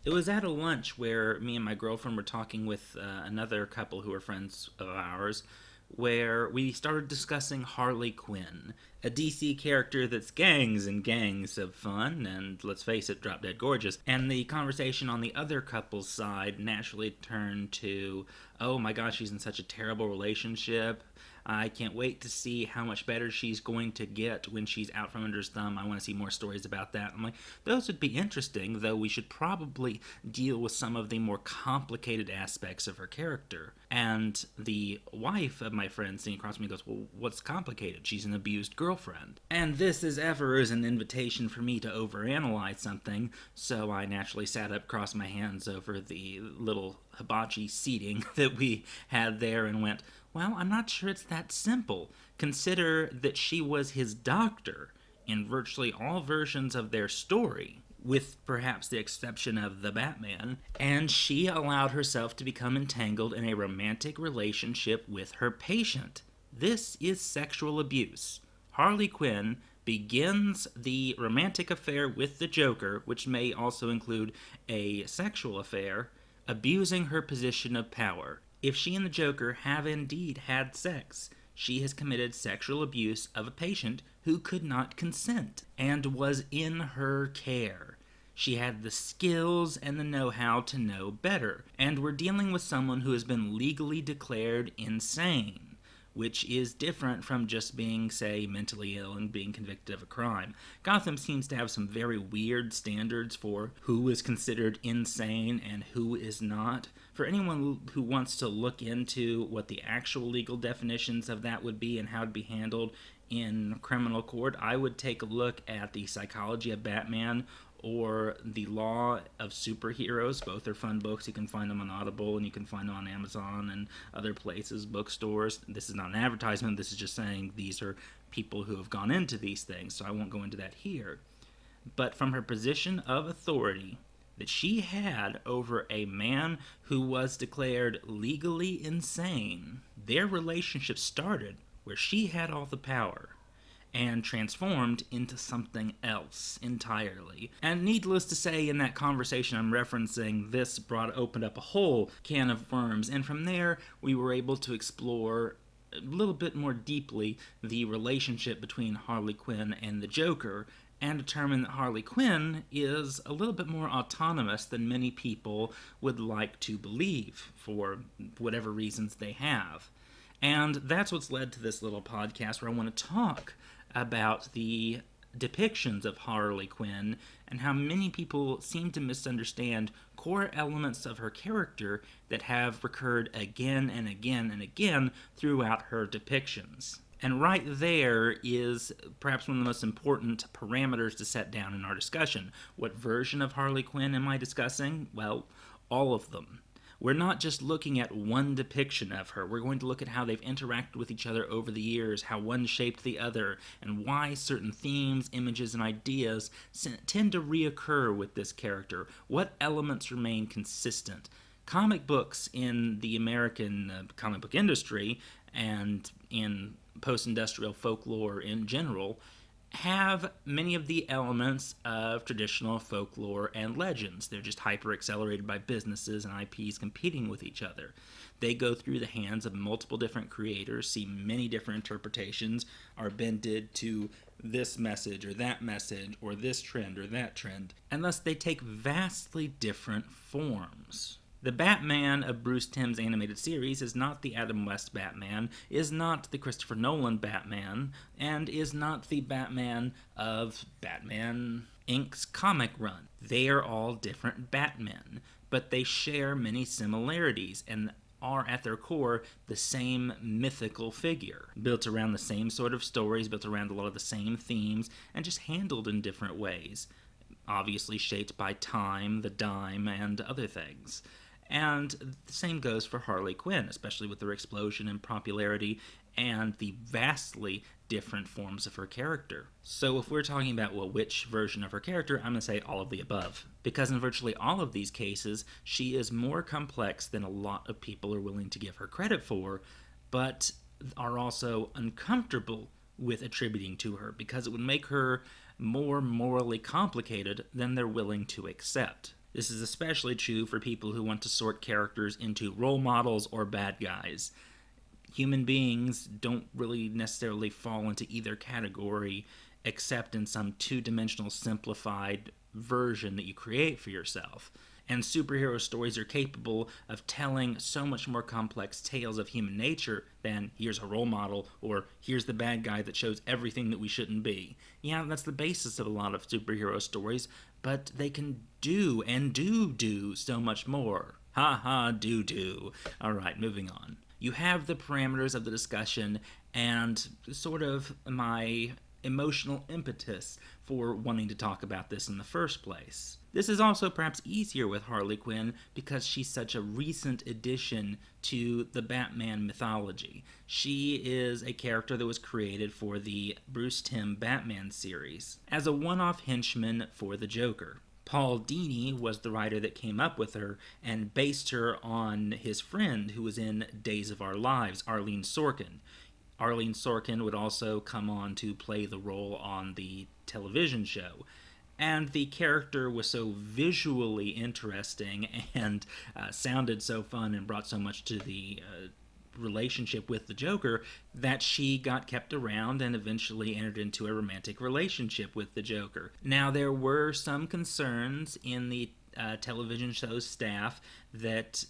It was at a lunch where me and my girlfriend were talking with another couple who are friends of ours, where we started discussing Harley Quinn, a DC character that's gangs and gangs of fun, and let's face it, drop dead gorgeous. And the conversation on the other couple's side naturally turned to, oh my gosh, she's in such a terrible relationship. I can't wait to see how much better she's going to get when she's out from under his thumb. I want to see more stories about that. I'm like, those would be interesting, though we should probably deal with some of the more complicated aspects of her character. And the wife of my friend sitting across from me goes, well, what's complicated? She's an abused girlfriend. And this, as ever, is an invitation for me to overanalyze something, so I naturally sat up, crossed my hands over the little hibachi seating that we had there and went, well, I'm not sure it's that simple. Consider that she was his doctor in virtually all versions of their story, with perhaps the exception of the Batman, and she allowed herself to become entangled in a romantic relationship with her patient. This is sexual abuse. Harley Quinn begins the romantic affair with the Joker, which may also include a sexual affair, abusing her position of power. If she and the Joker have indeed had sex, she has committed sexual abuse of a patient who could not consent and was in her care. She had the skills and the know-how to know better, and we're dealing with someone who has been legally declared insane, which is different from just being, say, mentally ill and being convicted of a crime. Gotham seems to have some very weird standards for who is considered insane and who is not. For anyone who wants to look into what the actual legal definitions of that would be and how it would be handled in criminal court, I would take a look at the Psychology of Batman or The Law of Superheroes. Both are fun books. You can find them on Audible and you can find them on Amazon and other places, bookstores. This is not an advertisement. This is just saying these are people who have gone into these things, so I won't go into that here. But from her position of authority that she had over a man who was declared legally insane, their relationship started where she had all the power and transformed into something else entirely. And needless to say, in that conversation I'm referencing, this opened up a whole can of worms, and from there we were able to explore a little bit more deeply the relationship between Harley Quinn and the Joker, and determine that Harley Quinn is a little bit more autonomous than many people would like to believe, for whatever reasons they have. And that's what's led to this little podcast where I want to talk about the depictions of Harley Quinn and how many people seem to misunderstand core elements of her character that have recurred again and again and again throughout her depictions. And right there is perhaps one of the most important parameters to set down in our discussion. What version of Harley Quinn am I discussing? Well, all of them. We're not just looking at one depiction of her. We're going to look at how they've interacted with each other over the years, how one shaped the other, and why certain themes, images, and ideas tend to reoccur with this character. What elements remain consistent? Comic books in the American comic book industry and in post-industrial folklore in general have many of the elements of traditional folklore and legends. They're just hyper accelerated by businesses and IPs competing with each other. They go through the hands of multiple different creators, see many different interpretations, are bended to this message or that message or this trend or that trend, and thus they take vastly different forms. The Batman of Bruce Timm's animated series is not the Adam West Batman, is not the Christopher Nolan Batman, and is not the Batman of Batman Inc.'s comic run. They are all different Batmen, but they share many similarities and are at their core the same mythical figure, built around the same sort of stories, built around a lot of the same themes, and just handled in different ways, obviously shaped by time, the dime, and other things. And the same goes for Harley Quinn, especially with her explosion in popularity and the vastly different forms of her character. So if we're talking about, well, which version of her character, I'm going to say all of the above. Because in virtually all of these cases, she is more complex than a lot of people are willing to give her credit for, but are also uncomfortable with attributing to her, because it would make her more morally complicated than they're willing to accept. This is especially true for people who want to sort characters into role models or bad guys. Human beings don't really necessarily fall into either category except in some two-dimensional simplified version that you create for yourself. And superhero stories are capable of telling so much more complex tales of human nature than here's a role model or here's the bad guy that shows everything that we shouldn't be. Yeah, that's the basis of a lot of superhero stories, but they can do and do so much more. Ha ha, do. Alright, moving on. You have the parameters of the discussion and sort of my emotional impetus for wanting to talk about this in the first place. This is also perhaps easier with Harley Quinn because she's such a recent addition to the Batman mythology. She is a character that was created for the Bruce Timm Batman series as a one-off henchman for the Joker. Paul Dini was the writer that came up with her and based her on his friend who was in Days of Our Lives, Arlene Sorkin. Arlene Sorkin would also come on to play the role on the television show. And the character was so visually interesting and sounded so fun and brought so much to the relationship with the Joker that she got kept around and eventually entered into a romantic relationship with the Joker. Now, there were some concerns in the television show's staff that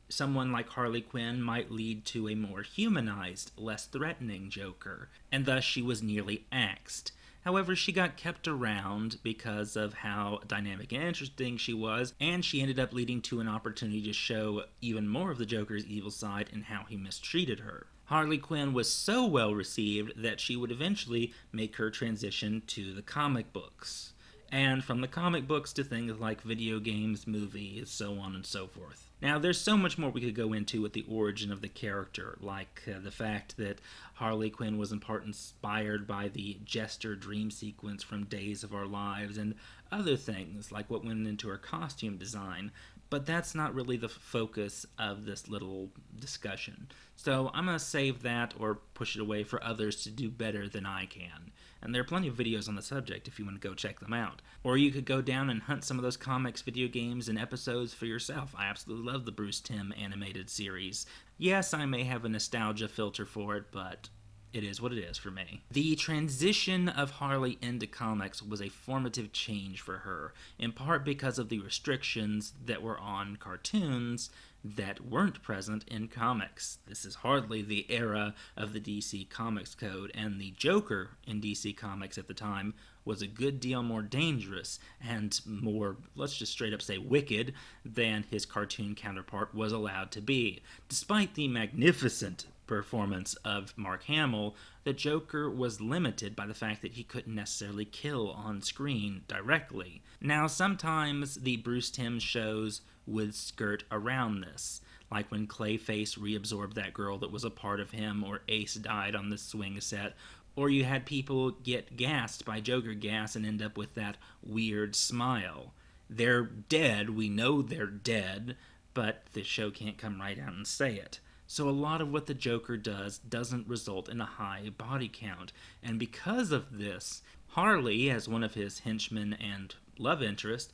someone like Harley Quinn might lead to a more humanized, less threatening Joker, and thus she was nearly axed. However, she got kept around because of how dynamic and interesting she was, and she ended up leading to an opportunity to show even more of the Joker's evil side and how he mistreated her. Harley Quinn was so well received that she would eventually make her transition to the comic books. And from the comic books to things like video games, movies, so on and so forth. Now, there's so much more we could go into with the origin of the character, like the fact that Harley Quinn was in part inspired by the Jester dream sequence from Days of Our Lives, and other things, like what went into her costume design. But that's not really the focus of this little discussion. So I'm going to save that or push it away for others to do better than I can. And there are plenty of videos on the subject if you want to go check them out. Or you could go down and hunt some of those comics, video games, and episodes for yourself. I absolutely love the Bruce Timm animated series. Yes, I may have a nostalgia filter for it, but it is what it is for me. The transition of Harley into comics was a formative change for her, in part because of the restrictions that were on cartoons that weren't present in comics. This is hardly the era of the DC Comics Code, and the Joker in DC Comics at the time was a good deal more dangerous and more, let's just straight up say, wicked than his cartoon counterpart was allowed to be. Despite the magnificent performance of Mark Hamill, the Joker was limited by the fact that he couldn't necessarily kill on screen directly. Now, sometimes the Bruce Timm shows would skirt around this, like when Clayface reabsorbed that girl that was a part of him, or Ace died on the swing set, or you had people get gassed by Joker gas and end up with that weird smile. They're dead, we know they're dead, but the show can't come right out and say it. So a lot of what the Joker does doesn't result in a high body count, and because of this, Harley, as one of his henchmen and love interest,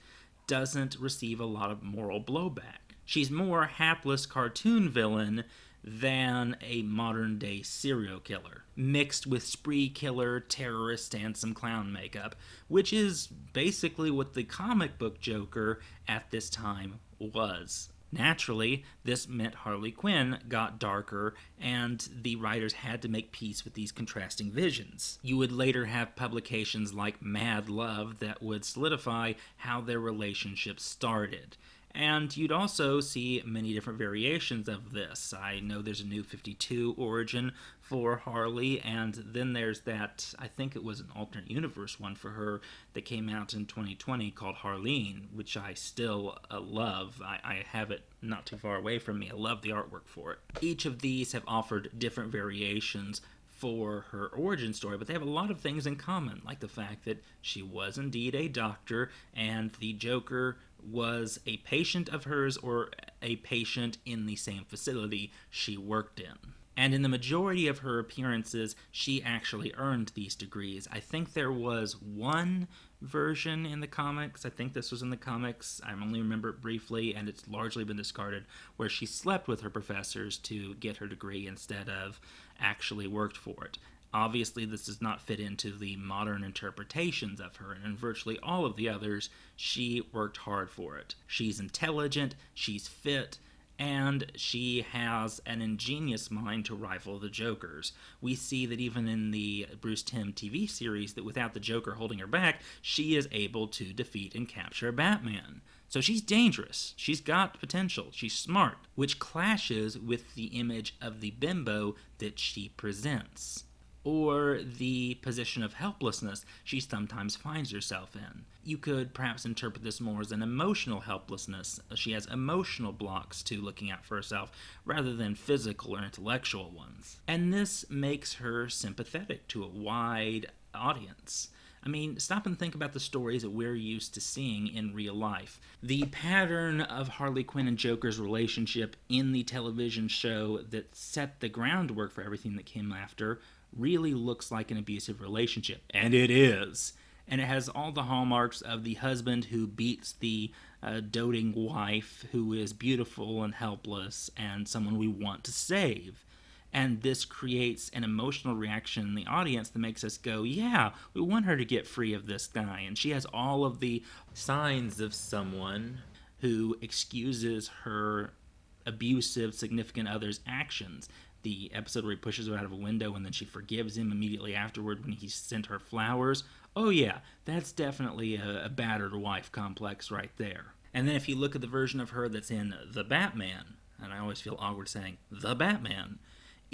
doesn't receive a lot of moral blowback. She's more hapless cartoon villain than a modern-day serial killer, mixed with spree killer, terrorist, and some clown makeup, which is basically what the comic book Joker at this time was. Naturally, this meant Harley Quinn got darker, and the writers had to make peace with these contrasting visions. You would later have publications like Mad Love that would solidify how their relationship started. And you'd also see many different variations of this. I know there's a New 52 origin for Harley, and then there's that, I think it was an alternate universe one for her that came out in 2020 called Harleen, which I still love. I have it not too far away from me. I love the artwork for it. Each of these have offered different variations for her origin story, but they have a lot of things in common, like the fact that she was indeed a doctor, and the Joker was a patient of hers or a patient in the same facility she worked in. And in the majority of her appearances, she actually earned these degrees. I think there was one version in the comics, I think this was in the comics, I only remember it briefly, and it's largely been discarded, where she slept with her professors to get her degree instead of actually worked for it. Obviously, this does not fit into the modern interpretations of her, and in virtually all of the others, she worked hard for it. She's intelligent, she's fit, and she has an ingenious mind to rival the Joker's. We see that even in the Bruce Timm TV series, that without the Joker holding her back, she is able to defeat and capture Batman. So she's dangerous, she's got potential, she's smart, which clashes with the image of the bimbo that she presents, or the position of helplessness she sometimes finds herself in. You could perhaps interpret this more as an emotional helplessness. She has emotional blocks to looking out for herself rather than physical or intellectual ones. And this makes her sympathetic to a wide audience. I mean, stop and think about the stories that we're used to seeing in real life. The pattern of Harley Quinn and Joker's relationship in the television show that set the groundwork for everything that came after really looks like an abusive relationship. And it is. And it has all the hallmarks of the husband who beats the doting wife who is beautiful and helpless and someone we want to save. And this creates an emotional reaction in the audience that makes us go, yeah, we want her to get free of this guy. And she has all of the signs of someone who excuses her abusive significant other's actions. The episode where he pushes her out of a window and then she forgives him immediately afterward when he sent her flowers. Oh yeah, that's definitely a battered wife complex right there. And then if you look at the version of her that's in The Batman, and I always feel awkward saying The Batman,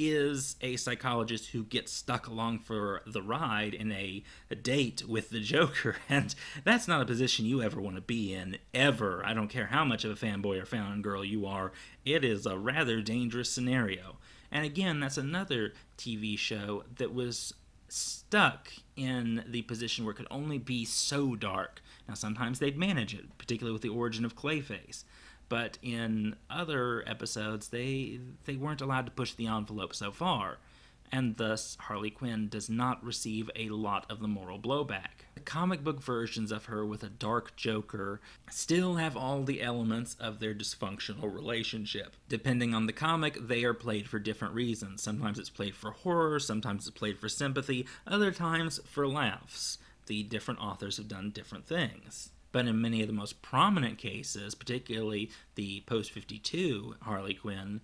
is a psychologist who gets stuck along for the ride in a date with the Joker, and that's not a position you ever want to be in, ever. I don't care how much of a fanboy or fangirl you are, it is a rather dangerous scenario. And again, that's another TV show that was stuck in the position where it could only be so dark. Now, sometimes they'd manage it, particularly with the origin of Clayface. But in other episodes, they weren't allowed to push the envelope so far. And thus, Harley Quinn does not receive a lot of the moral blowback. The comic book versions of her with a dark Joker still have all the elements of their dysfunctional relationship. Depending on the comic, they are played for different reasons. Sometimes it's played for horror, sometimes it's played for sympathy, other times for laughs. The different authors have done different things. But in many of the most prominent cases, particularly the post-52 Harley Quinn,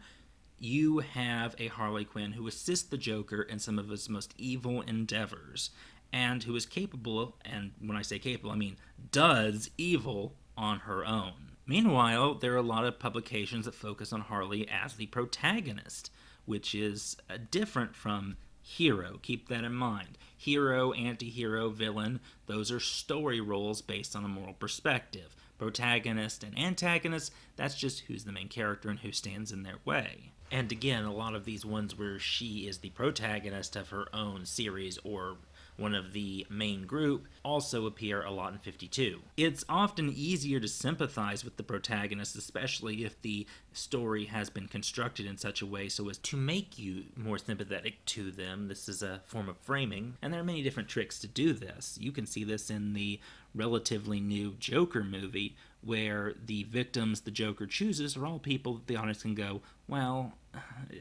you have a Harley Quinn who assists the Joker in some of his most evil endeavors, and who is capable, and when I say capable, I mean does evil on her own. Meanwhile, there are a lot of publications that focus on Harley as the protagonist, which is different from hero. Keep that in mind. Hero, anti-hero, villain, those are story roles based on a moral perspective. Protagonist and antagonist, that's just who's the main character and who stands in their way. And again, a lot of these ones where she is the protagonist of her own series or one of the main group, also appear a lot in 52. It's often easier to sympathize with the protagonist, especially if the story has been constructed in such a way so as to make you more sympathetic to them. This is a form of framing, and there are many different tricks to do this. You can see this in the relatively new Joker movie, where the victims the Joker chooses are all people that the audience can go, well,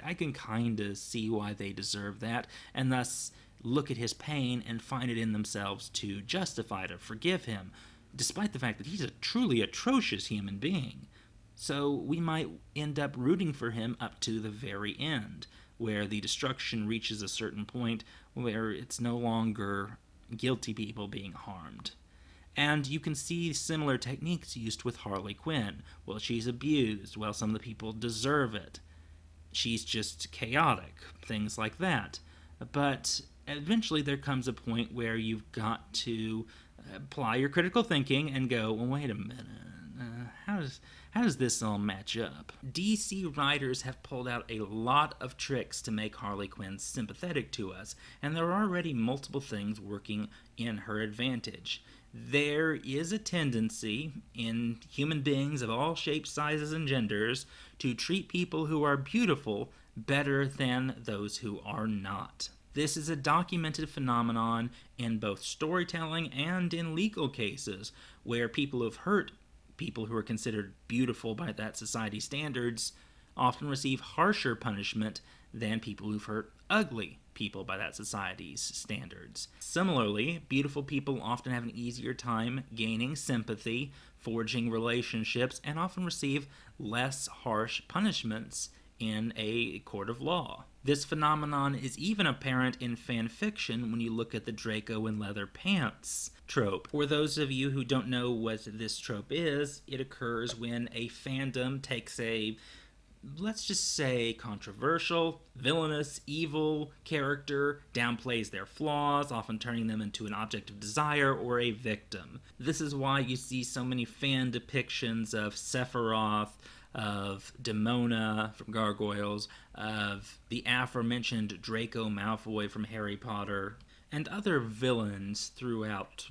I can kind of see why they deserve that, and thus look at his pain and find it in themselves to justify it or forgive him, despite the fact that he's a truly atrocious human being. So we might end up rooting for him up to the very end, where the destruction reaches a certain point where it's no longer guilty people being harmed. And you can see similar techniques used with Harley Quinn. Well, she's abused. Well, some of the people deserve it. She's just chaotic. Things like that. But eventually there comes a point where you've got to apply your critical thinking and go, well, wait a minute. How does this all match up? DC writers have pulled out a lot of tricks to make Harley Quinn sympathetic to us, and there are already multiple things working in her advantage. There is a tendency in human beings of all shapes, sizes, and genders to treat people who are beautiful better than those who are not. This is a documented phenomenon in both storytelling and in legal cases, where people who have hurt people who are considered beautiful by that society's standards often receive harsher punishment than people who've hurt ugly people by that society's standards. Similarly, beautiful people often have an easier time gaining sympathy, forging relationships, and often receive less harsh punishments in a court of law. This phenomenon is even apparent in fan fiction when you look at the Draco in leather pants trope. For those of you who don't know what this trope is, it occurs when a fandom takes a, let's just say, controversial, villainous, evil character, downplays their flaws, often turning them into an object of desire or a victim. This is why you see so many fan depictions of Sephiroth, of Demona from Gargoyles, of the aforementioned Draco Malfoy from Harry Potter, and other villains throughout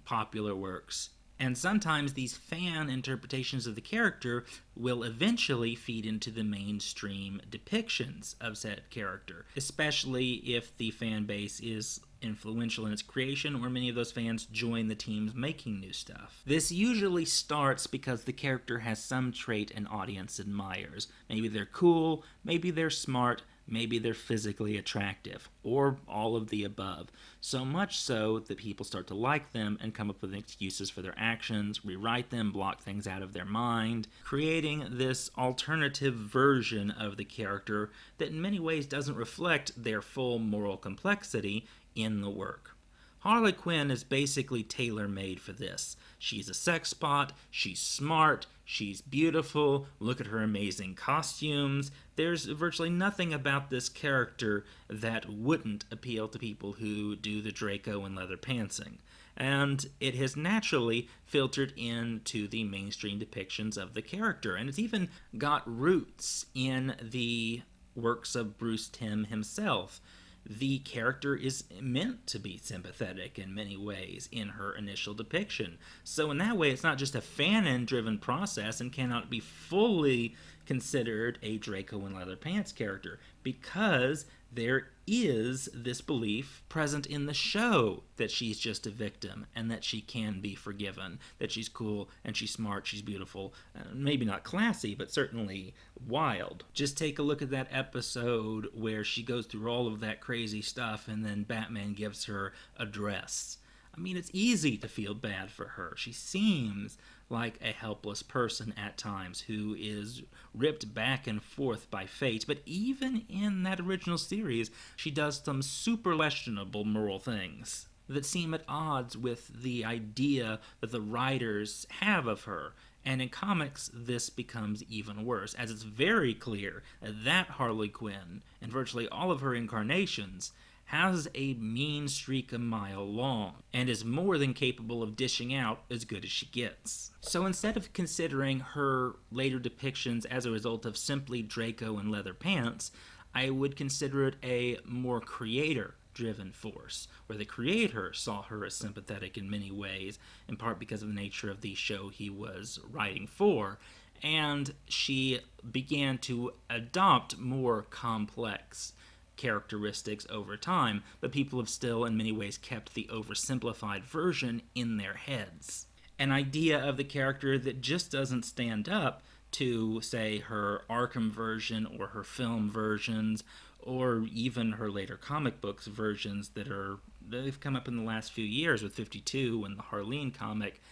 popular works. And sometimes these fan interpretations of the character will eventually feed into the mainstream depictions of said character, especially if the fan base is influential in its creation or many of those fans join the teams making new stuff. This usually starts because the character has some trait an audience admires. Maybe they're cool, maybe they're smart, maybe they're physically attractive, or all of the above. So much so that people start to like them and come up with excuses for their actions, rewrite them, block things out of their mind, creating this alternative version of the character that in many ways doesn't reflect their full moral complexity in the work. Harley Quinn is basically tailor-made for this. She's a sex bot, she's smart, she's beautiful, look at her amazing costumes. There's virtually nothing about this character that wouldn't appeal to people who do the Draco and leather pantsing. And it has naturally filtered into the mainstream depictions of the character. And it's even got roots in the works of Bruce Timm himself. The character is meant to be sympathetic in many ways in her initial depiction. So in that way, it's not just a fanon-driven process and cannot be fully considered a Draco in leather pants character, because there is this belief present in the show that she's just a victim and that she can be forgiven, that she's cool and she's smart, she's beautiful, maybe not classy, but certainly wild. Just take a look at that episode where she goes through all of that crazy stuff and then Batman gives her a dress. I mean, it's easy to feel bad for her. She seems like a helpless person at times who is ripped back and forth by fate. But even in that original series, she does some super questionable moral things that seem at odds with the idea that the writers have of her. And in comics, this becomes even worse, as it's very clear that Harley Quinn, in virtually all of her incarnations, has a mean streak a mile long, and is more than capable of dishing out as good as she gets. So instead of considering her later depictions as a result of simply Draco and leather pants, I would consider it a more creator-driven force, where the creator saw her as sympathetic in many ways, in part because of the nature of the show he was writing for, and she began to adopt more complex characteristics over time, but people have still in many ways kept the oversimplified version in their heads. An idea of the character that just doesn't stand up to, say, her Arkham version or her film versions, or even her later comic books versions they've come up in the last few years with 52 and the Harleen comic,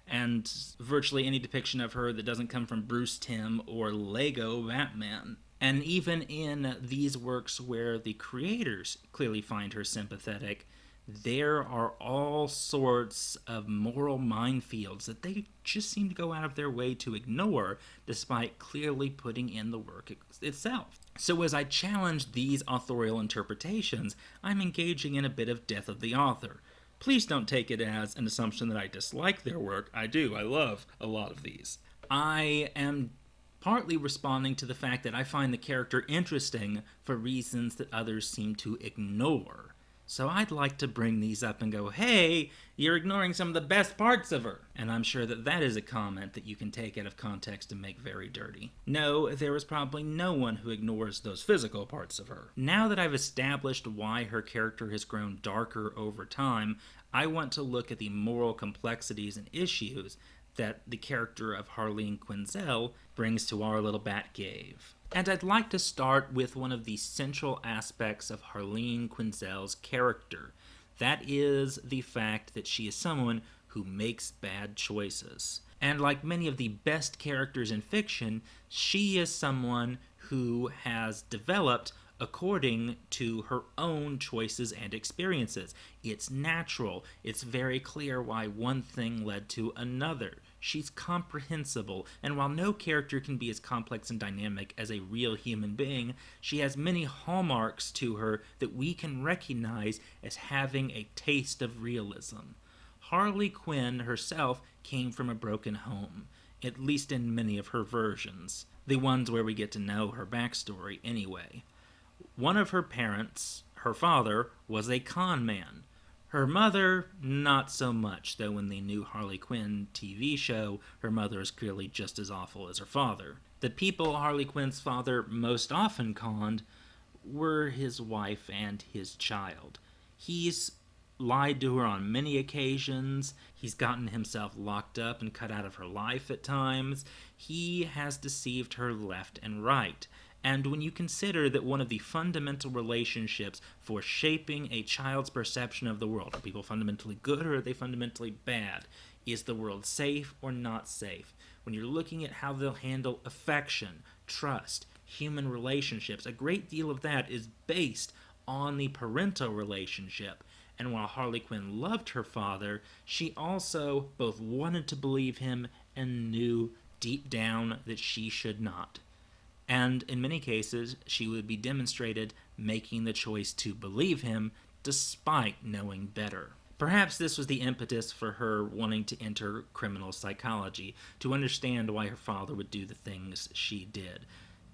and virtually any depiction of her that doesn't come from Bruce Timm or Lego Batman. And even in these works where the creators clearly find her sympathetic, there are all sorts of moral minefields that they just seem to go out of their way to ignore, despite clearly putting in the work itself. So as I challenge these authorial interpretations, I'm engaging in a bit of death of the author. Please don't take it as an assumption that I dislike their work. I do. I love a lot of these. I am partly responding to the fact that I find the character interesting for reasons that others seem to ignore. So I'd like to bring these up and go, hey, you're ignoring some of the best parts of her. And I'm sure that that is a comment that you can take out of context and make very dirty. No, there is probably no one who ignores those physical parts of her. Now that I've established why her character has grown darker over time, I want to look at the moral complexities and issues that the character of Harleen Quinzel brings to our little bat cave. And I'd like to start with one of the central aspects of Harleen Quinzel's character. That is the fact that she is someone who makes bad choices. And like many of the best characters in fiction, she is someone who has developed according to her own choices and experiences. It's natural. It's very clear why one thing led to another. She's comprehensible, and while no character can be as complex and dynamic as a real human being, she has many hallmarks to her that we can recognize as having a taste of realism. Harley Quinn herself came from a broken home, at least in many of her versions, the ones where we get to know her backstory anyway. One of her parents, her father, was a con man. Her mother, not so much, though in the new Harley Quinn TV show, her mother is clearly just as awful as her father. The people Harley Quinn's father most often conned were his wife and his child. He's lied to her on many occasions. He's gotten himself locked up and cut out of her life at times. He has deceived her left and right. And when you consider that one of the fundamental relationships for shaping a child's perception of the world, are people fundamentally good or are they fundamentally bad? Is the world safe or not safe? When you're looking at how they'll handle affection, trust, human relationships, a great deal of that is based on the parental relationship. And while Harley Quinn loved her father, she also both wanted to believe him and knew deep down that she should not. And in many cases, she would be demonstrated making the choice to believe him despite knowing better. Perhaps this was the impetus for her wanting to enter criminal psychology, to understand why her father would do the things she did.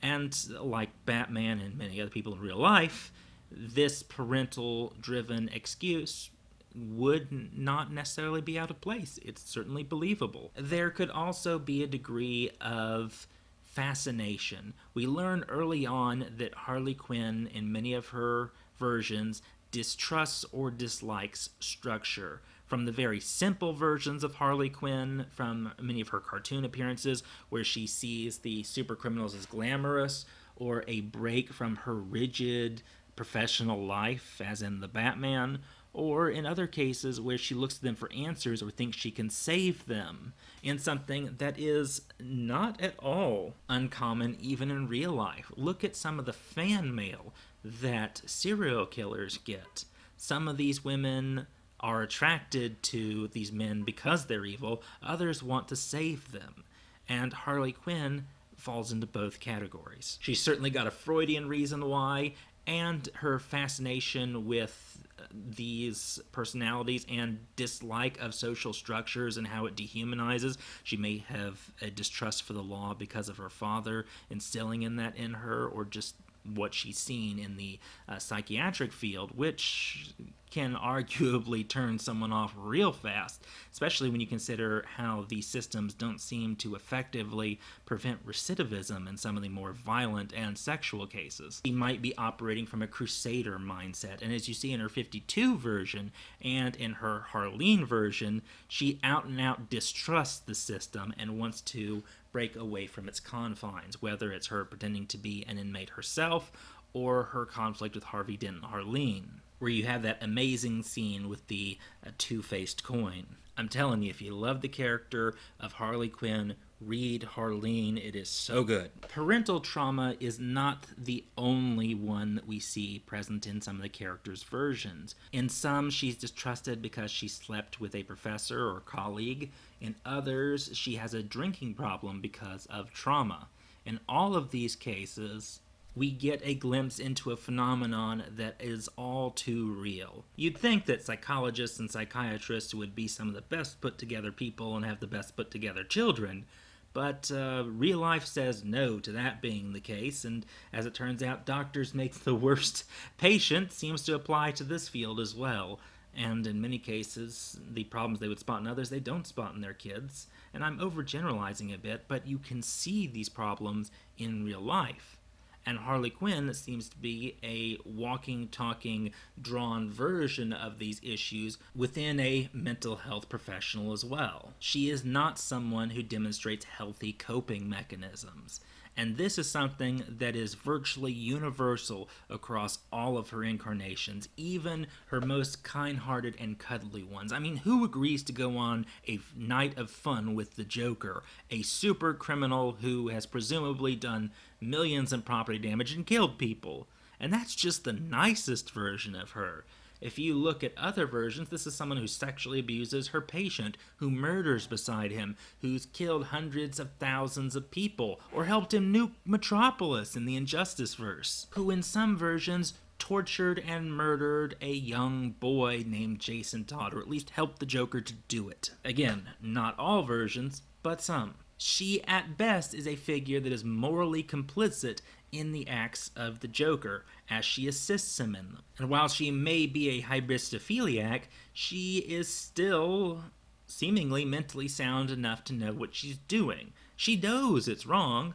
And like Batman and many other people in real life, this parental-driven excuse would not necessarily be out of place. It's certainly believable. There could also be a degree of fascination. We learn early on that Harley Quinn, in many of her versions, distrusts or dislikes structure. From the very simple versions of Harley Quinn, from many of her cartoon appearances, where she sees the super criminals as glamorous, or a break from her rigid professional life, as in the Batman, or in other cases where she looks to them for answers or thinks she can save them in something that is not at all uncommon even in real life. Look at some of the fan mail that serial killers get. Some of these women are attracted to these men because they're evil, others want to save them. And Harley Quinn falls into both categories. She's certainly got a Freudian reason why, and her fascination with these personalities and dislike of social structures and how it dehumanizes. She may have a distrust for the law because of her father instilling in that in her, or just what she's seen in the psychiatric field, which can arguably turn someone off real fast, especially when you consider how these systems don't seem to effectively prevent recidivism in some of the more violent and sexual cases. She might be operating from a crusader mindset, and as you see in her 52 version and in her Harleen version, she out and out distrusts the system and wants to break away from its confines, whether it's her pretending to be an inmate herself or her conflict with Harvey Dent and Harleen, where you have that amazing scene with the two-faced coin. I'm telling you, if you love the character of Harley Quinn, read Harleen. It is so good. Parental trauma is not the only one that we see present in some of the characters' versions. In some, she's distrusted because she slept with a professor or colleague. In others, she has a drinking problem because of trauma. In all of these cases, we get a glimpse into a phenomenon that is all too real. You'd think that psychologists and psychiatrists would be some of the best put together people and have the best put together children, But real life says no to that being the case, and as it turns out, doctors make the worst patient seems to apply to this field as well. And in many cases, the problems they would spot in others, they don't spot in their kids. And I'm overgeneralizing a bit, but you can see these problems in real life. And Harley Quinn seems to be a walking, talking, drawn version of these issues within a mental health professional as well. She is not someone who demonstrates healthy coping mechanisms. And this is something that is virtually universal across all of her incarnations, even her most kind-hearted and cuddly ones. I mean, who agrees to go on a night of fun with the Joker, a super criminal who has presumably done millions in property damage and killed people? And that's just the nicest version of her. If you look at other versions, this is someone who sexually abuses her patient, who murders beside him, who's killed hundreds of thousands of people, or helped him nuke Metropolis in the Injustice verse, who in some versions tortured and murdered a young boy named Jason Todd, or at least helped the Joker to do it. Again, not all versions, but some. She, at best, is a figure that is morally complicit in the acts of the Joker, as she assists him in them. And while she may be a hybristophiliac, she is still seemingly mentally sound enough to know what she's doing. She knows it's wrong,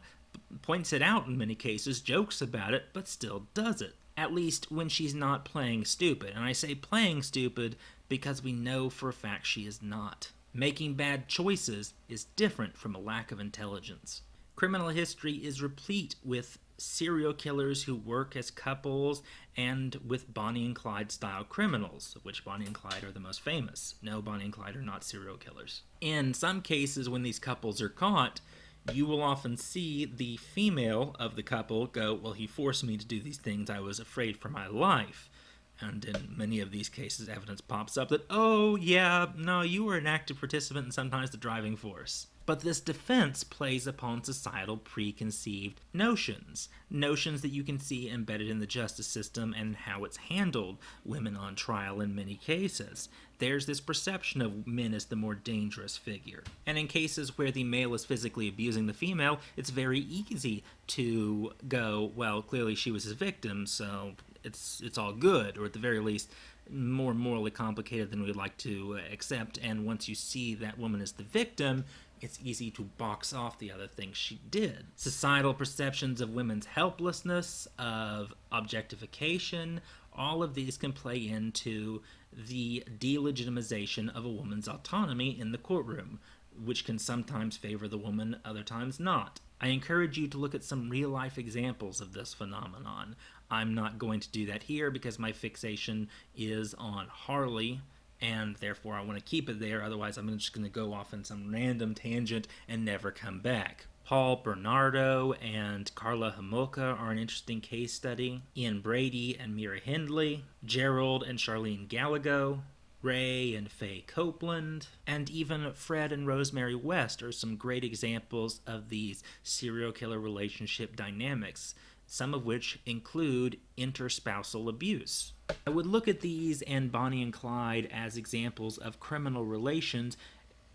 points it out in many cases, jokes about it, but still does it. At least when she's not playing stupid. And I say playing stupid because we know for a fact she is not. Making bad choices is different from a lack of intelligence. Criminal history is replete with serial killers who work as couples and with Bonnie and Clyde style criminals, of which Bonnie and Clyde are the most famous. No, Bonnie and Clyde are not serial killers. In some cases, when these couples are caught, you will often see the female of the couple go, well, he forced me to do these things, I was afraid for my life. And in many of these cases, evidence pops up that, oh, yeah, no, you were an active participant and sometimes the driving force. But this defense plays upon societal preconceived notions that you can see embedded in the justice system and how it's handled women on trial in many cases. There's this perception of men as the more dangerous figure. And in cases where the male is physically abusing the female, it's very easy to go, well, clearly she was his victim, so it's all good, or at the very least, more morally complicated than we'd like to accept. And once you see that woman as the victim, it's easy to box off the other things she did. Societal perceptions of women's helplessness, of objectification, all of these can play into the delegitimization of a woman's autonomy in the courtroom, which can sometimes favor the woman, other times not. I encourage you to look at some real-life examples of this phenomenon. I'm not going to do that here because my fixation is on Harley, and therefore I want to keep it there, otherwise I'm just going to go off on some random tangent and never come back. Paul Bernardo and Carla Homolka are an interesting case study. Ian Brady and Mira Hindley, Gerald and Charlene Gallego, Ray and Faye Copeland, and even Fred and Rosemary West are some great examples of these serial killer relationship dynamics, some of which include interspousal abuse. I would look at these and Bonnie and Clyde as examples of criminal relations,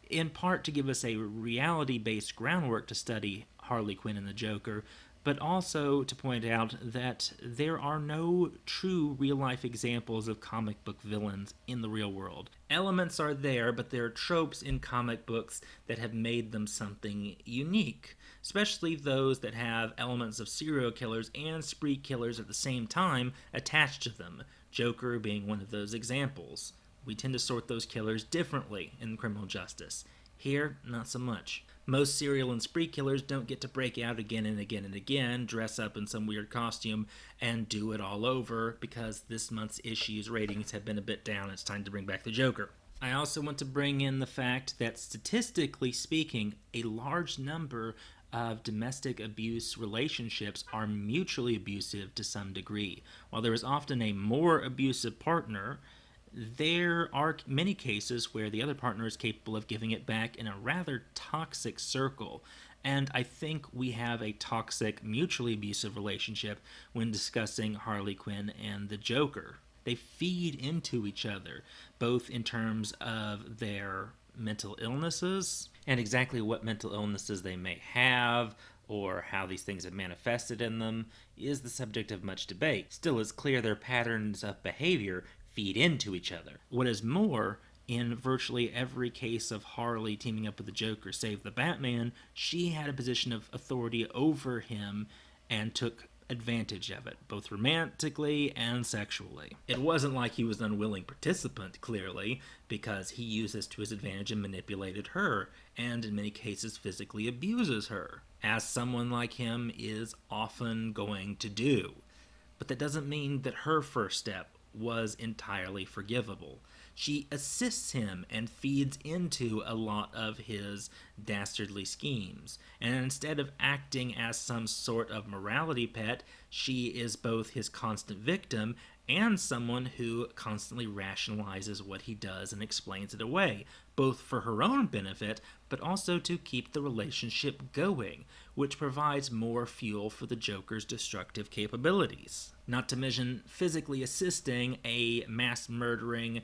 in part to give us a reality-based groundwork to study Harley Quinn and the Joker, but also to point out that there are no true real-life examples of comic book villains in the real world. Elements are there, but there are tropes in comic books that have made them something unique, especially those that have elements of serial killers and spree killers at the same time attached to them, Joker being one of those examples. We tend to sort those killers differently in criminal justice. Here, not so much. Most serial and spree killers don't get to break out again and again and again, dress up in some weird costume, and do it all over because this month's issue's ratings have been a bit down. It's time to bring back the Joker. I also want to bring in the fact that statistically speaking, a large number of domestic abuse relationships are mutually abusive to some degree. While there is often a more abusive partner, there are many cases where the other partner is capable of giving it back in a rather toxic circle. And I think we have a toxic, mutually abusive relationship when discussing Harley Quinn and the Joker. They feed into each other, both in terms of their mental illnesses And exactly what mental illnesses they may have, or how these things have manifested in them, is the subject of much debate. Still, it's clear their patterns of behavior feed into each other. What is more, in virtually every case of Harley teaming up with the Joker save the Batman, she had a position of authority over him and took advantage of it, both romantically and sexually. It wasn't like he was an unwilling participant, clearly, because he used this to his advantage and manipulated her, and in many cases physically abuses her, as someone like him is often going to do. But that doesn't mean that her first step was entirely forgivable. She assists him and feeds into a lot of his dastardly schemes. And instead of acting as some sort of morality pet, she is both his constant victim and someone who constantly rationalizes what he does and explains it away, both for her own benefit, but also to keep the relationship going, which provides more fuel for the Joker's destructive capabilities. Not to mention physically assisting a mass-murdering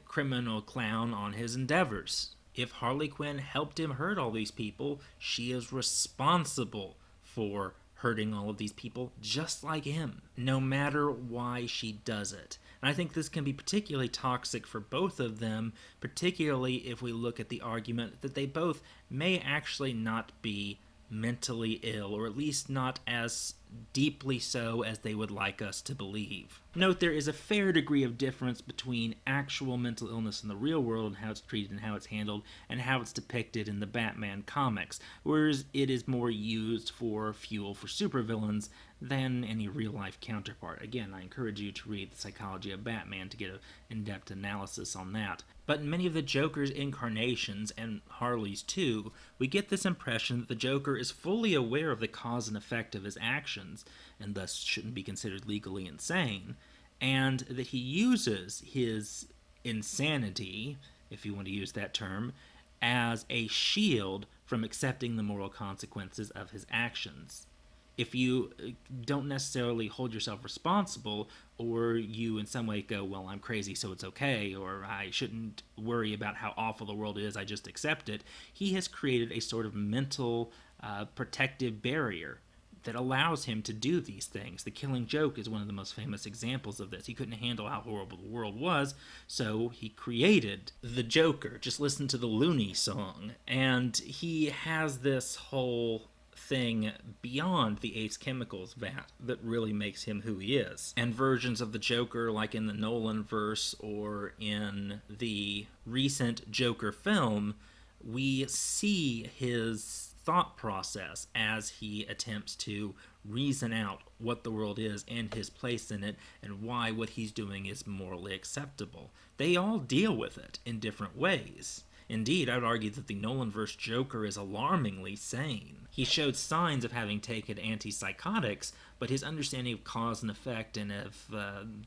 criminal clown on his endeavors. If Harley Quinn helped him hurt all these people, she is responsible for hurting all of these people just like him, no matter why she does it. And I think this can be particularly toxic for both of them, particularly if we look at the argument that they both may actually not be mentally ill, or at least not as deeply so as they would like us to believe. Note there is a fair degree of difference between actual mental illness in the real world and how it's treated and how it's handled and how it's depicted in the Batman comics, whereas it is more used for fuel for supervillains than any real-life counterpart. Again, I encourage you to read The Psychology of Batman to get an in-depth analysis on that. But in many of the Joker's incarnations, and Harley's too, we get this impression that the Joker is fully aware of the cause and effect of his actions, and thus shouldn't be considered legally insane, and that he uses his insanity, if you want to use that term, as a shield from accepting the moral consequences of his actions. If you don't necessarily hold yourself responsible, or you in some way go, well, I'm crazy, so it's okay, or I shouldn't worry about how awful the world is, I just accept it, he has created a sort of mental protective barrier that allows him to do these things. The Killing Joke is one of the most famous examples of this. He couldn't handle how horrible the world was, so he created the Joker. Just listen to the Looney song. And he has this whole thing beyond the Ace Chemicals vat that really makes him who he is. And versions of the Joker, like in the Nolan verse or in the recent Joker film, we see his thought process as he attempts to reason out what the world is and his place in it and why what he's doing is morally acceptable. They all deal with it in different ways. Indeed, I would argue that the Nolanverse Joker is alarmingly sane. He showed signs of having taken antipsychotics, but his understanding of cause and effect and of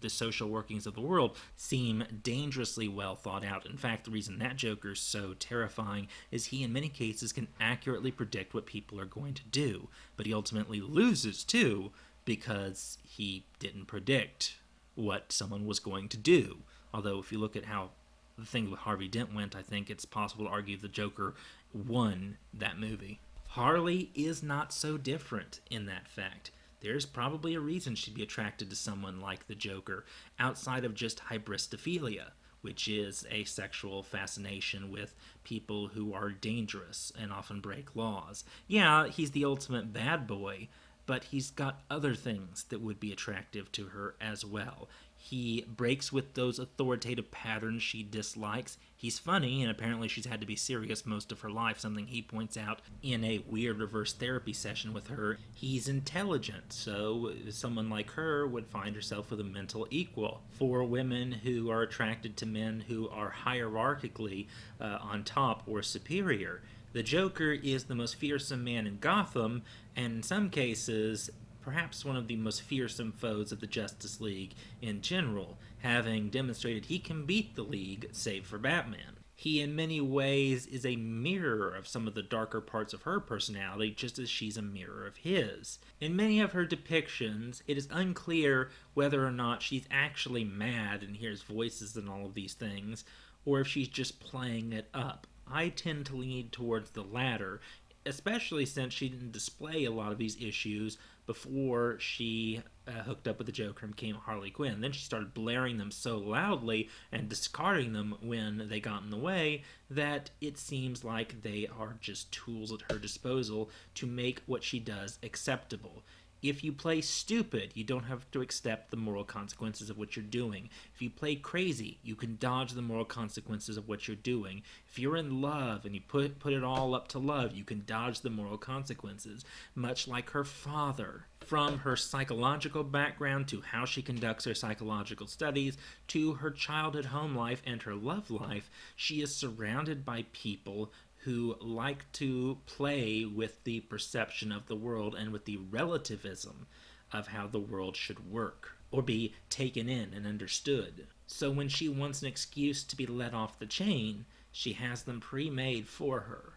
the social workings of the world seem dangerously well thought out. In fact, the reason that Joker is so terrifying is he, in many cases, can accurately predict what people are going to do, but he ultimately loses, too, because he didn't predict what someone was going to do. Although, if you look at how the thing with Harvey Dent went, I think it's possible to argue the Joker won that movie. Harley is not so different in that fact. There's probably a reason she'd be attracted to someone like the Joker, outside of just hybristophilia, which is a sexual fascination with people who are dangerous and often break laws. Yeah, he's the ultimate bad boy, but he's got other things that would be attractive to her as well. He breaks with those authoritative patterns she dislikes. He's funny, and apparently she's had to be serious most of her life, something he points out in a weird reverse therapy session with her. He's intelligent, so someone like her would find herself with a mental equal. For women who are attracted to men who are hierarchically on top or superior, the Joker is the most fearsome man in Gotham, and in some cases, perhaps one of the most fearsome foes of the Justice League in general, having demonstrated he can beat the League, save for Batman. He, in many ways, is a mirror of some of the darker parts of her personality, just as she's a mirror of his. In many of her depictions, it is unclear whether or not she's actually mad and hears voices and all of these things, or if she's just playing it up. I tend to lean towards the latter, especially since she didn't display a lot of these issues before she hooked up with the Joker and became Harley Quinn. Then she started blaring them so loudly and discarding them when they got in the way that it seems like they are just tools at her disposal to make what she does acceptable. If you play stupid, you don't have to accept the moral consequences of what you're doing. If you play crazy, you can dodge the moral consequences of what you're doing. If you're in love and you put it all up to love, you can dodge the moral consequences. Much like her father. From her psychological background to how she conducts her psychological studies to her childhood home life and her love life, she is surrounded by people who like to play with the perception of the world and with the relativism of how the world should work or be taken in and understood. So when she wants an excuse to be let off the chain, she has them pre-made for her.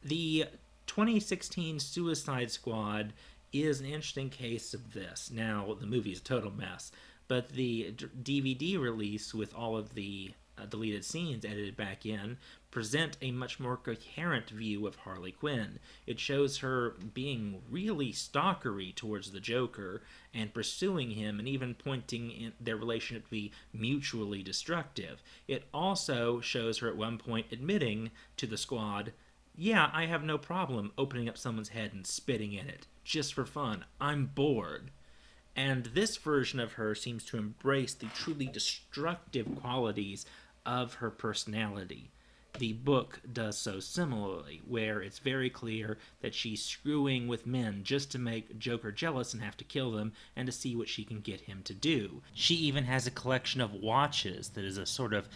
The 2016 Suicide Squad is an interesting case of this. Now, the movie is a total mess, but the DVD release with all of the deleted scenes edited back in present a much more coherent view of Harley Quinn. It shows her being really stalkery towards the Joker and pursuing him and even pointing in their relationship to be mutually destructive. It also shows her at one point admitting to the squad, yeah, I have no problem opening up someone's head and spitting in it, just for fun. I'm bored. And this version of her seems to embrace the truly destructive qualities of her personality. The book does so similarly, where it's very clear that she's screwing with men just to make Joker jealous and have to kill them and to see what she can get him to do. She even has a collection of watches that is a sort of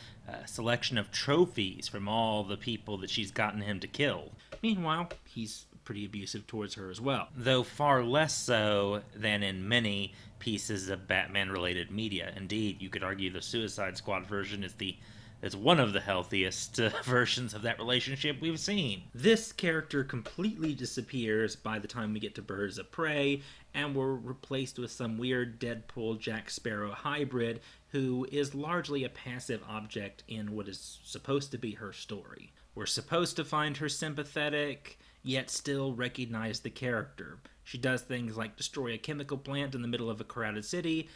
selection of trophies from all the people that she's gotten him to kill. Meanwhile, he's pretty abusive towards her as well, though far less so than in many pieces of Batman-related media. Indeed, you could argue the Suicide Squad version is one of the healthiest versions of that relationship we've seen. This character completely disappears by the time we get to Birds of Prey, and we're replaced with some weird Deadpool Jack Sparrow hybrid who is largely a passive object in what is supposed to be her story. We're supposed to find her sympathetic, yet still recognize the character. She does things like destroy a chemical plant in the middle of a crowded city,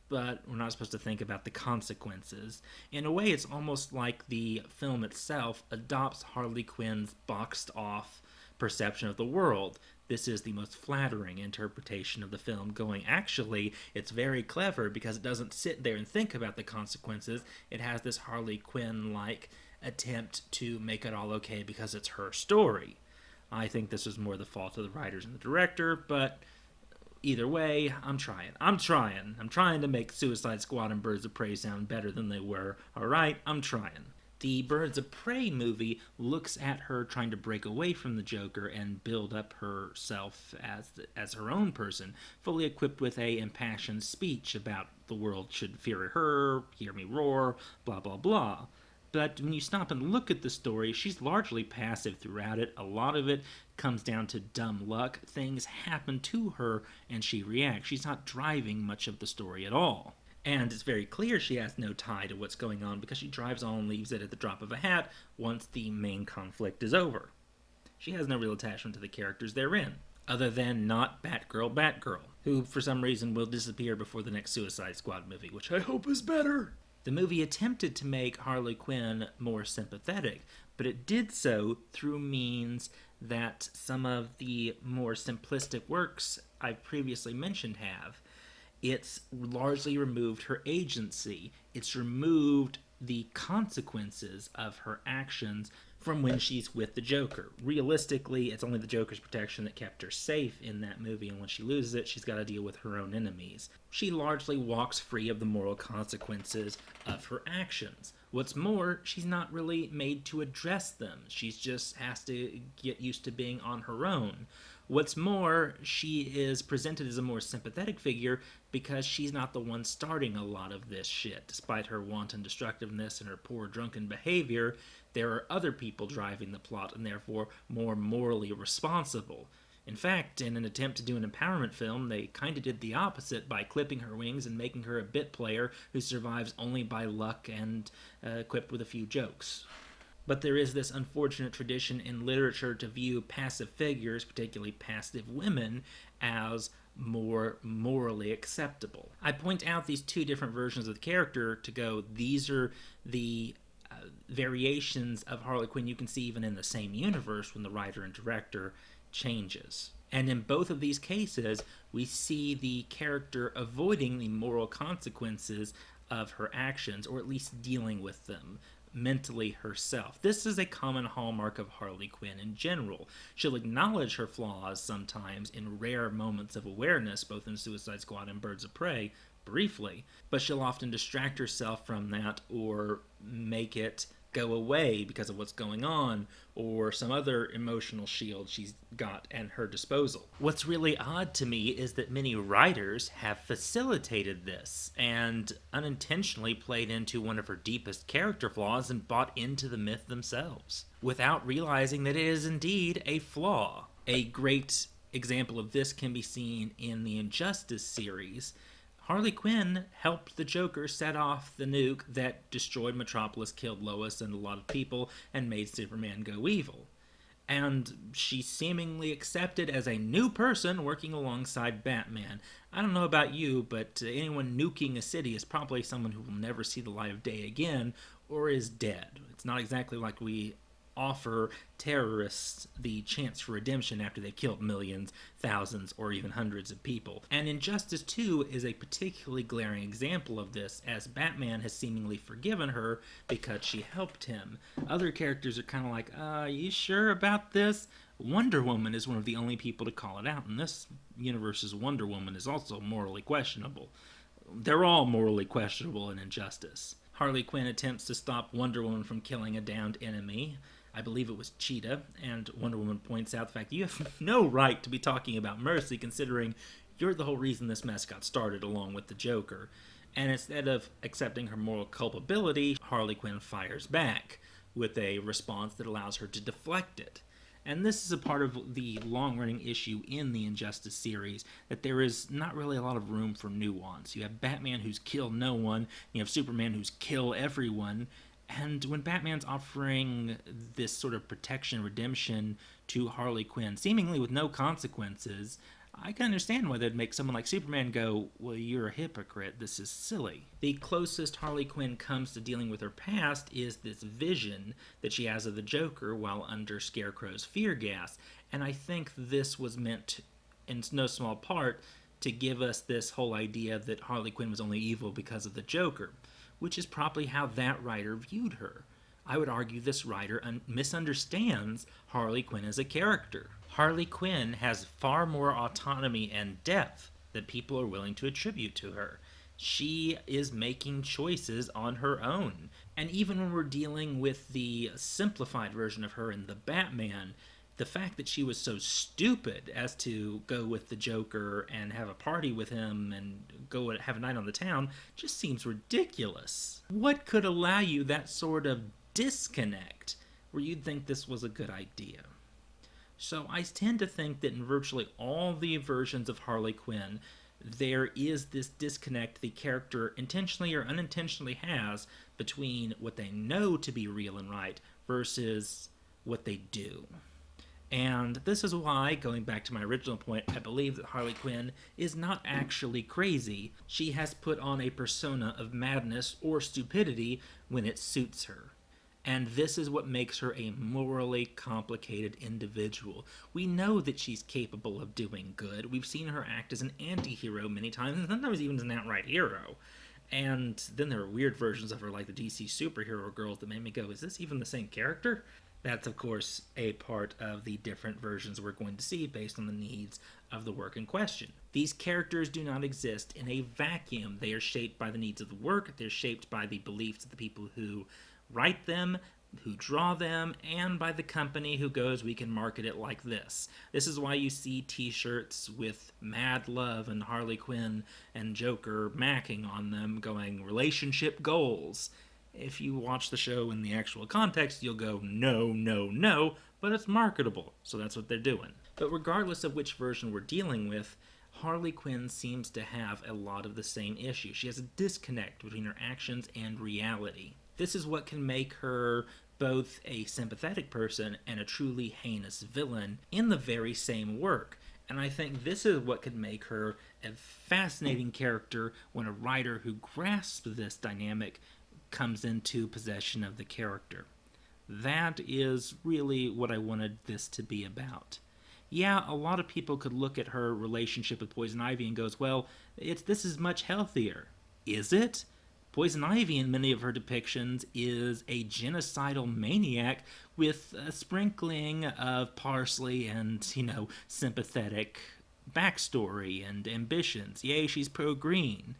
but we're not supposed to think about the consequences. In a way, it's almost like the film itself adopts Harley Quinn's boxed-off perception of the world. This is the most flattering interpretation of the film, going, actually, it's very clever because it doesn't sit there and think about the consequences. It has this Harley Quinn-like attempt to make it all okay because it's her story. I think this was more the fault of the writers and the director, but either way, I'm trying. I'm trying to make Suicide Squad and Birds of Prey sound better than they were. Alright, I'm trying. The Birds of Prey movie looks at her trying to break away from the Joker and build up herself as her own person, fully equipped with a impassioned speech about the world should fear her, hear me roar, blah blah blah. But when you stop and look at the story, she's largely passive throughout it. A lot of it comes down to dumb luck. Things happen to her and she reacts. She's not driving much of the story at all. And it's very clear she has no tie to what's going on because she drives on and leaves it at the drop of a hat once the main conflict is over. She has no real attachment to the characters therein, other than not Batgirl, who for some reason will disappear before the next Suicide Squad movie, which I hope is better. The movie attempted to make Harley Quinn more sympathetic, but it did so through means that some of the more simplistic works I've previously mentioned have. It's largely removed her agency. It's removed the consequences of her actions from when she's with the Joker. Realistically, it's only the Joker's protection that kept her safe in that movie, and when she loses it, she's got to deal with her own enemies. She largely walks free of the moral consequences of her actions. What's more, she's not really made to address them. She just has to get used to being on her own. What's more, she is presented as a more sympathetic figure because she's not the one starting a lot of this shit. Despite her wanton destructiveness and her poor drunken behavior, there are other people driving the plot and therefore more morally responsible. In fact, in an attempt to do an empowerment film, they kind of did the opposite by clipping her wings and making her a bit player who survives only by luck and equipped with a few jokes. But there is this unfortunate tradition in literature to view passive figures, particularly passive women, as more morally acceptable. I point out these two different versions of the character to go, these are the variations of Harley Quinn you can see even in the same universe when the writer and director changes. And in both of these cases, we see the character avoiding the moral consequences of her actions, or at least dealing with them mentally herself. This is a common hallmark of Harley Quinn in general. She'll acknowledge her flaws sometimes in rare moments of awareness, both in Suicide Squad and Birds of Prey, briefly, but she'll often distract herself from that or make it go away because of what's going on or some other emotional shield she's got at her disposal. What's really odd to me is that many writers have facilitated this and unintentionally played into one of her deepest character flaws and bought into the myth themselves without realizing that it is indeed a flaw. A great example of this can be seen in the Injustice series. Harley Quinn helped the Joker set off the nuke that destroyed Metropolis, killed Lois and a lot of people, and made Superman go evil. And she's seemingly accepted as a new person working alongside Batman. I don't know about you, but anyone nuking a city is probably someone who will never see the light of day again, or is dead. It's not exactly like we offer terrorists the chance for redemption after they've killed millions, thousands, or even hundreds of people. And Injustice 2 is a particularly glaring example of this, as Batman has seemingly forgiven her because she helped him. Other characters are kind of like, you sure about this? Wonder Woman is one of the only people to call it out, and this universe's Wonder Woman is also morally questionable. They're all morally questionable in Injustice. Harley Quinn attempts to stop Wonder Woman from killing a downed enemy. I believe it was Cheetah, and Wonder Woman points out the fact that you have no right to be talking about mercy, considering you're the whole reason this mess got started, along with the Joker. And instead of accepting her moral culpability, Harley Quinn fires back with a response that allows her to deflect it. And this is a part of the long-running issue in the Injustice series, that there is not really a lot of room for nuance. You have Batman who's kill no one, you have Superman who's kill everyone, and when Batman's offering this sort of protection, redemption to Harley Quinn, seemingly with no consequences, I can understand why they'd make someone like Superman go, well, you're a hypocrite, this is silly. The closest Harley Quinn comes to dealing with her past is this vision that she has of the Joker while under Scarecrow's fear gas, and I think this was meant, in no small part, to give us this whole idea that Harley Quinn was only evil because of the Joker, which is probably how that writer viewed her. I would argue this writer misunderstands Harley Quinn as a character. Harley Quinn has far more autonomy and depth that people are willing to attribute to her. She is making choices on her own. And even when we're dealing with the simplified version of her in The Batman, the fact that she was so stupid as to go with the Joker and have a party with him and go and have a night on the town just seems ridiculous. What could allow you that sort of disconnect where you'd think this was a good idea? So I tend to think that in virtually all the versions of Harley Quinn, there is this disconnect the character intentionally or unintentionally has between what they know to be real and right versus what they do. And this is why, going back to my original point, I believe that Harley Quinn is not actually crazy. She has put on a persona of madness or stupidity when it suits her. And this is what makes her a morally complicated individual. We know that she's capable of doing good. We've seen her act as an anti-hero many times, and sometimes even as an outright hero. And then there are weird versions of her, like the DC superhero girls, that made me go, is this even the same character? That's, of course, a part of the different versions we're going to see based on the needs of the work in question. These characters do not exist in a vacuum. They are shaped by the needs of the work, they're shaped by the beliefs of the people who write them, who draw them, and by the company who goes, we can market it like this. This is why you see t-shirts with Mad Love and Harley Quinn and Joker macking on them going, relationship goals. If you watch the show in the actual context, you'll go, no, no, no, but it's marketable, so that's what they're doing. But regardless of which version we're dealing with, Harley Quinn seems to have a lot of the same issues. She has a disconnect between her actions and reality. This is what can make her both a sympathetic person and a truly heinous villain in the very same work. And I think this is what could make her a fascinating character when a writer who grasps this dynamic comes into possession of the character. That is really what I wanted this to be about. Yeah, a lot of people could look at her relationship with Poison Ivy and goes, well, this is much healthier. Is it? Poison Ivy, in many of her depictions, is a genocidal maniac with a sprinkling of parsley and, sympathetic backstory and ambitions. Yay, she's pro-green.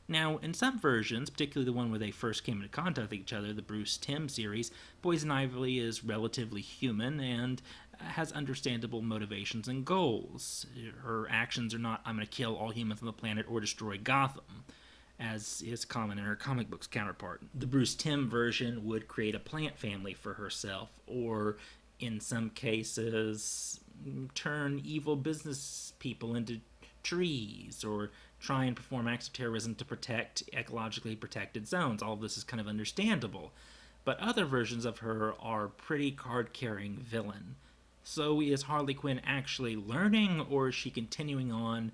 Now, in some versions, particularly the one where they first came into contact with each other, the Bruce Timm series, Poison Ivy is relatively human and has understandable motivations and goals. Her actions are not, I'm going to kill all humans on the planet or destroy Gotham, as is common in her comic books counterpart. The Bruce Timm version would create a plant family for herself, or in some cases, turn evil business people into trees, or try and perform acts of terrorism to protect ecologically protected zones. All of this is kind of understandable. But other versions of her are pretty card-carrying villain. So is Harley Quinn actually learning, or is she continuing on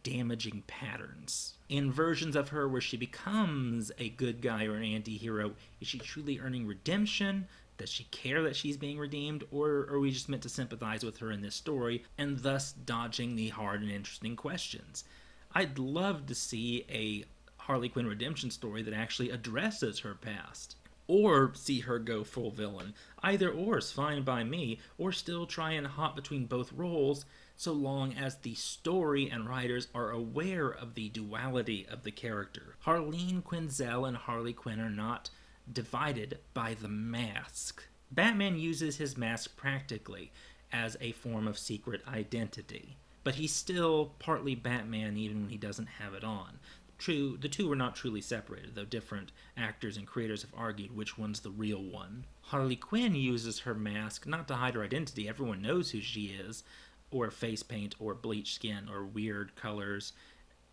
damaging patterns? In versions of her where she becomes a good guy or an anti-hero, is she truly earning redemption? Does she care that she's being redeemed, or are we just meant to sympathize with her in this story, and thus dodging the hard and interesting questions? I'd love to see a Harley Quinn redemption story that actually addresses her past. Or see her go full villain. Either or is fine by me, or still try and hop between both roles, so long as the story and writers are aware of the duality of the character. Harleen Quinzel and Harley Quinn are not divided by the mask. Batman uses his mask practically as a form of secret identity, but he's still partly Batman even when he doesn't have it on. True, the two are not truly separated, though different actors and creators have argued which one's the real one. Harley Quinn uses her mask not to hide her identity, everyone knows who she is, or face paint, or bleached skin, or weird colors,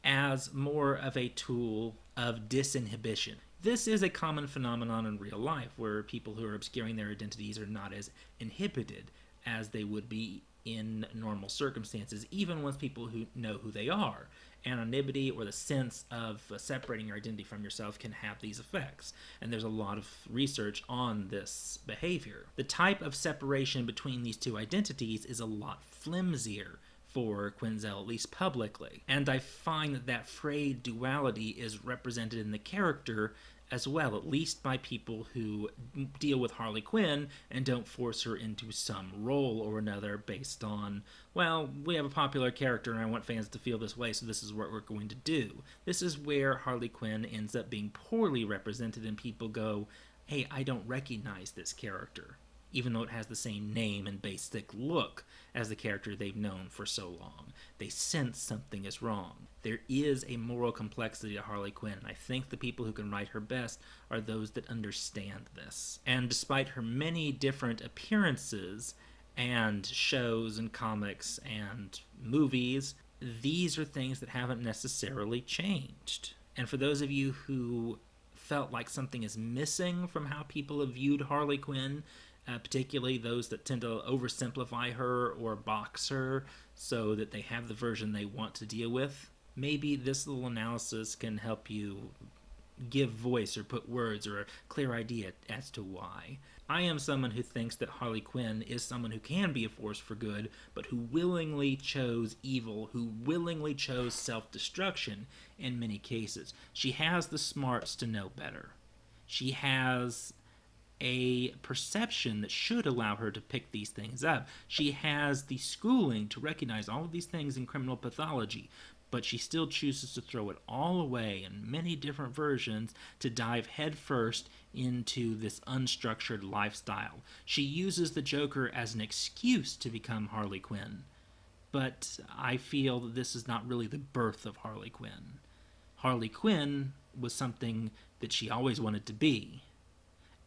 as more of a tool of disinhibition. This is a common phenomenon in real life, where people who are obscuring their identities are not as inhibited as they would be in normal circumstances, even once people who know who they are. Anonymity, or the sense of separating your identity from yourself, can have these effects, and there's a lot of research on this behavior. The type of separation between these two identities is a lot flimsier for Quinzel, at least publicly, and I find that frayed duality is represented in the character as well, at least by people who deal with Harley Quinn and don't force her into some role or another based on, well, we have a popular character and I want fans to feel this way, so this is what we're going to do. This is where Harley Quinn ends up being poorly represented, and people go, hey, I don't recognize this character, even though it has the same name and basic look as the character they've known for so long. They sense something is wrong. There is a moral complexity to Harley Quinn, and I think the people who can write her best are those that understand this. And despite her many different appearances and shows and comics and movies, these are things that haven't necessarily changed. And for those of you who felt like something is missing from how people have viewed Harley Quinn, particularly those that tend to oversimplify her or box her so that they have the version they want to deal with, maybe this little analysis can help you give voice or put words or a clear idea as to why. I am someone who thinks that Harley Quinn is someone who can be a force for good, but who willingly chose evil, who willingly chose self-destruction in many cases. She has the smarts to know better. She has a perception that should allow her to pick these things up. She has the schooling to recognize all of these things in criminal pathology, but she still chooses to throw it all away in many different versions to dive headfirst into this unstructured lifestyle. She uses the Joker as an excuse to become Harley Quinn, but I feel that this is not really the birth of Harley Quinn. Harley Quinn was something that she always wanted to be.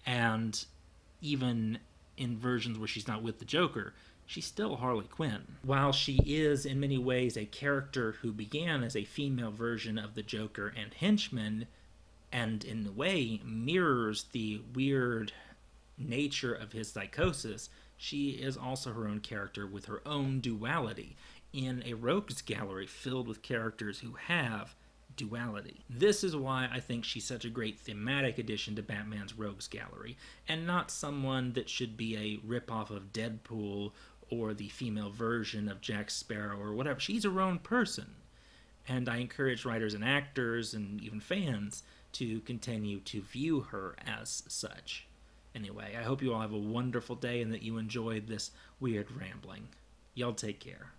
And even in versions where she's not with the Joker, she's still Harley Quinn. While she is in many ways a character who began as a female version of the Joker and henchman, and in a way mirrors the weird nature of his psychosis, she is also her own character with her own duality in a rogues gallery filled with characters who have duality. This is why I think she's such a great thematic addition to Batman's rogues gallery, and not someone that should be a ripoff of Deadpool or the female version of Jack Sparrow or whatever. She's her own person. And I encourage writers and actors and even fans to continue to view her as such. Anyway, I hope you all have a wonderful day and that you enjoyed this weird rambling. Y'all take care.